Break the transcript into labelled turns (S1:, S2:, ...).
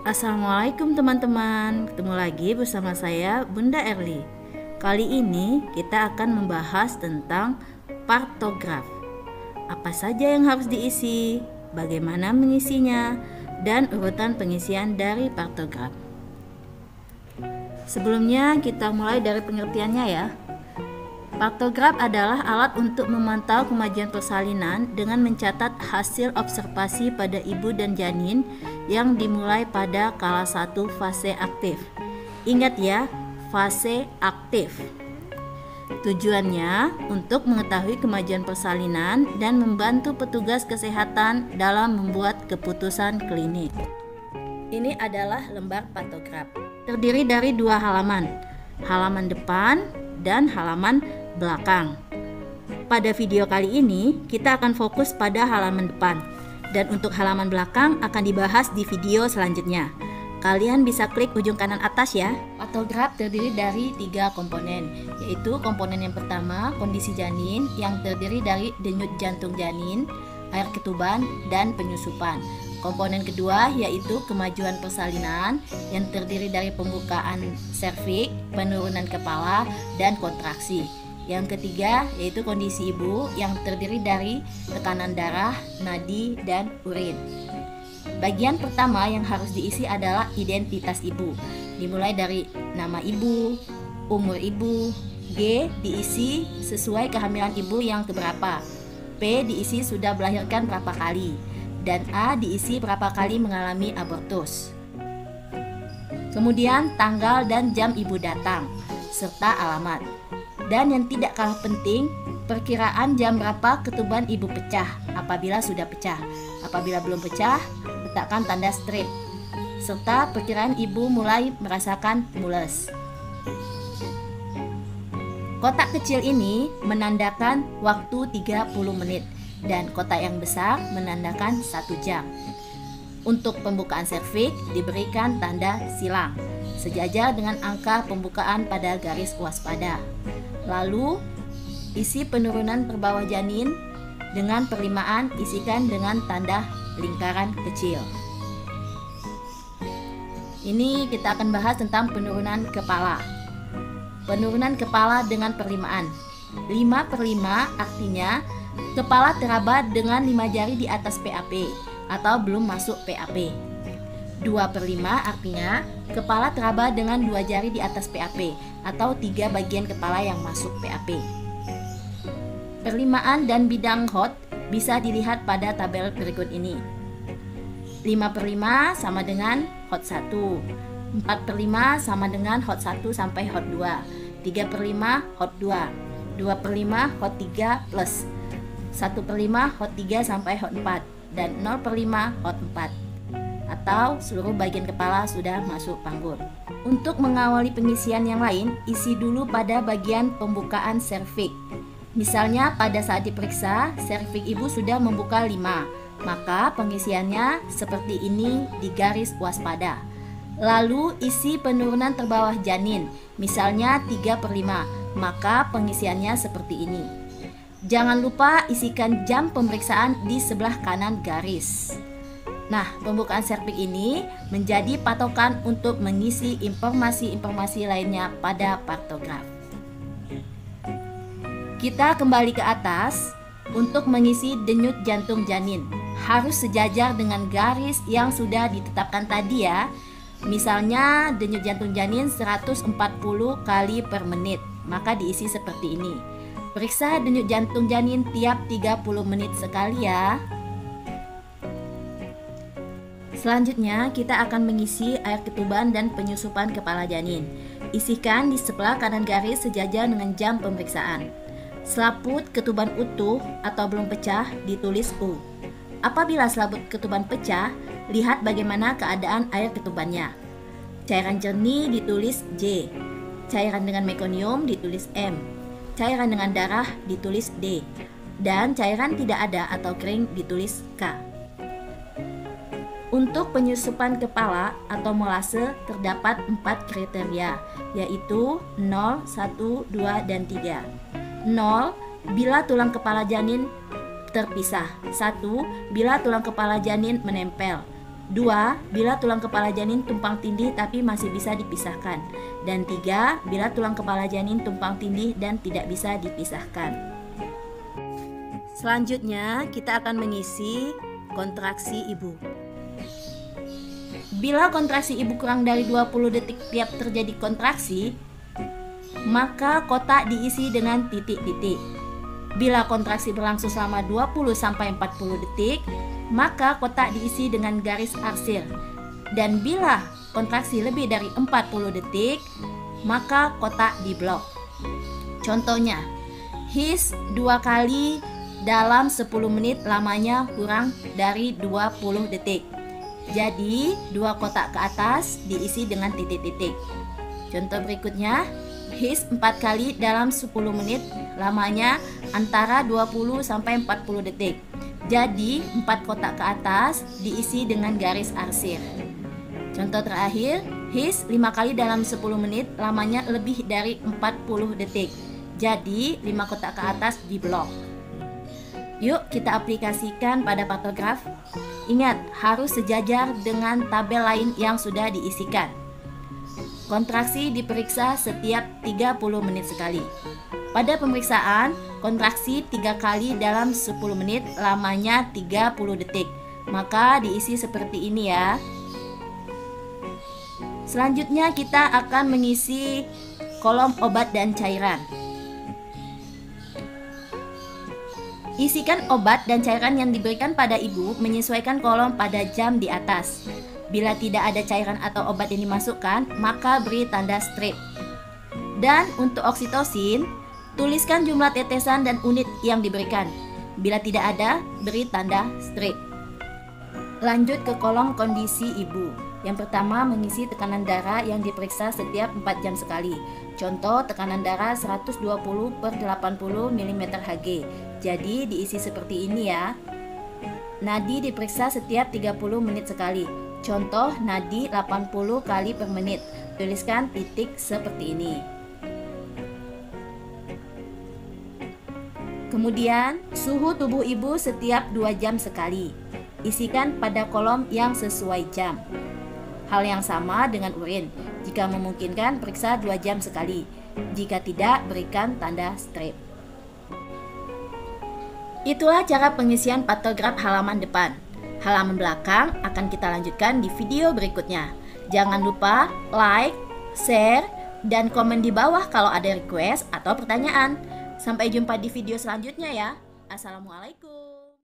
S1: Assalamualaikum teman-teman, ketemu lagi bersama saya Bunda Erli. Kali ini kita akan membahas tentang partograf. Apa saja yang harus diisi, bagaimana mengisinya, dan urutan pengisian dari partograf. Sebelumnya kita mulai dari pengertiannya ya. Partograf adalah alat untuk memantau kemajuan persalinan dengan mencatat hasil observasi pada ibu dan janin yang dimulai pada kala 1 fase aktif. Ingat ya, fase aktif. Tujuannya untuk mengetahui kemajuan persalinan dan membantu petugas kesehatan dalam membuat keputusan klinik. Ini adalah lembar partograf. Terdiri dari 2 halaman, halaman depan dan halaman belakang. Pada video kali ini kita akan fokus pada halaman depan, dan untuk halaman belakang akan dibahas di video selanjutnya. Kalian bisa klik ujung kanan atas ya. Partograf terdiri dari 3 komponen, yaitu komponen yang pertama kondisi janin yang terdiri dari denyut jantung janin, air ketuban, dan penyusupan. Komponen kedua yaitu kemajuan persalinan yang terdiri dari pembukaan serviks, penurunan kepala, dan kontraksi. Yang ketiga yaitu kondisi ibu yang terdiri dari tekanan darah, nadi, dan urin. Bagian pertama yang harus diisi adalah identitas ibu, dimulai dari nama ibu, umur ibu. G diisi sesuai kehamilan ibu yang keberapa. P diisi sudah melahirkan berapa kali. Dan A diisi berapa kali mengalami abortus. Kemudian tanggal dan jam ibu datang, serta alamat. Dan yang tidak kalah penting, perkiraan jam berapa ketuban ibu pecah apabila sudah pecah. Apabila belum pecah, letakkan tanda strip. Serta perkiraan ibu mulai merasakan mules. Kotak kecil ini menandakan waktu 30 menit dan kotak yang besar menandakan 1 jam. Untuk pembukaan serviks diberikan tanda silang sejajar dengan angka pembukaan pada garis waspada. Lalu isi penurunan perbawah janin dengan perlimaan isikan dengan tanda lingkaran kecil. Ini kita akan bahas tentang penurunan kepala. Penurunan kepala dengan perlimaan. 5/5 artinya kepala teraba dengan 5 jari di atas PAP atau belum masuk PAP. 2/5 artinya kepala teraba dengan 2 jari di atas PAP atau 3 bagian kepala yang masuk PAP. Perlimaan dan bidang HOT bisa dilihat pada tabel berikut ini. 5/5 sama dengan HOT 1, 4/5 sama dengan HOT 1 sampai HOT 2, 3/5 HOT 2, 2/5 HOT 3 plus 1/5 HOT 3 sampai HOT 4, dan 0/5 HOT 4, atau seluruh bagian kepala sudah masuk panggul. Untuk mengawali pengisian yang lain, isi dulu pada bagian pembukaan serviks. Misalnya pada saat diperiksa, serviks ibu sudah membuka 5, maka pengisiannya seperti ini di garis waspada. Lalu isi penurunan terbawah janin, misalnya 3/5, maka pengisiannya seperti ini. Jangan lupa isikan jam pemeriksaan di sebelah kanan garis. Nah, pembukaan serviks ini menjadi patokan untuk mengisi informasi-informasi lainnya pada partograf. Kita kembali ke atas. Untuk mengisi denyut jantung janin harus sejajar dengan garis yang sudah ditetapkan tadi ya. Misalnya denyut jantung janin 140 kali per menit, maka diisi seperti ini. Periksa denyut jantung janin tiap 30 menit sekali ya. Selanjutnya kita akan mengisi air ketuban dan penyusupan kepala janin. Isikan di sebelah kanan garis sejajar dengan jam pemeriksaan. Selaput ketuban utuh atau belum pecah ditulis U. Apabila selaput ketuban pecah, lihat bagaimana keadaan air ketubannya. Cairan jernih ditulis J. Cairan dengan mekonium ditulis M. Cairan dengan darah ditulis D. Dan cairan tidak ada atau kering ditulis K. Untuk penyusupan kepala atau molase terdapat 4 kriteria, yaitu 0, 1, 2, dan 3. 0. Bila tulang kepala janin terpisah. 1. Bila tulang kepala janin menempel. 2. Bila tulang kepala janin tumpang tindih tapi masih bisa dipisahkan. Dan 3. Bila tulang kepala janin tumpang tindih dan tidak bisa dipisahkan. Selanjutnya, kita akan mengisi kontraksi ibu. Bila kontraksi ibu kurang dari 20 detik tiap terjadi kontraksi, maka kotak diisi dengan titik-titik. Bila kontraksi berlangsung selama 20-40 detik, maka kotak diisi dengan garis arsir. Dan bila kontraksi lebih dari 40 detik, maka kotak diblok. Contohnya, his 2 kali dalam 10 menit, lamanya kurang dari 20 detik. Jadi, 2 kotak ke atas diisi dengan titik-titik. Contoh berikutnya, his 4 kali dalam 10 menit, lamanya antara 20-40 detik. Jadi, 4 kotak ke atas diisi dengan garis arsir. Contoh terakhir, his 5 kali dalam 10 menit, lamanya lebih dari 40 detik. Jadi, 5 kotak ke atas diblok. Yuk kita aplikasikan pada pantograf. Ingat, harus sejajar dengan tabel lain yang sudah diisikan. Kontraksi diperiksa setiap 30 menit sekali. Pada pemeriksaan, kontraksi 3 kali dalam 10 menit, lamanya 30 detik. Maka diisi seperti ini ya. Selanjutnya kita akan mengisi kolom obat dan cairan. Isikan obat dan cairan yang diberikan pada ibu menyesuaikan kolom pada jam di atas. Bila tidak ada cairan atau obat yang dimasukkan, maka beri tanda strip. Dan untuk oksitosin, tuliskan jumlah tetesan dan unit yang diberikan. Bila tidak ada, beri tanda strip. Lanjut ke kolom kondisi ibu. Yang pertama, mengisi tekanan darah yang diperiksa setiap 4 jam sekali. Contoh, tekanan darah 120/80 mm/Hg. Jadi diisi seperti ini ya. Nadi diperiksa setiap 30 menit sekali. Contoh, nadi 80 kali per menit. Tuliskan titik seperti ini. Kemudian, suhu tubuh ibu setiap 2 jam sekali. Isikan pada kolom yang sesuai jam. Hal yang sama dengan urin. Jika memungkinkan, periksa 2 jam sekali. Jika tidak, berikan tanda strip. Itulah cara pengisian pantograf halaman depan. Halaman belakang akan kita lanjutkan di video berikutnya. Jangan lupa like, share, dan komen di bawah kalau ada request atau pertanyaan. Sampai jumpa di video selanjutnya ya. Assalamualaikum.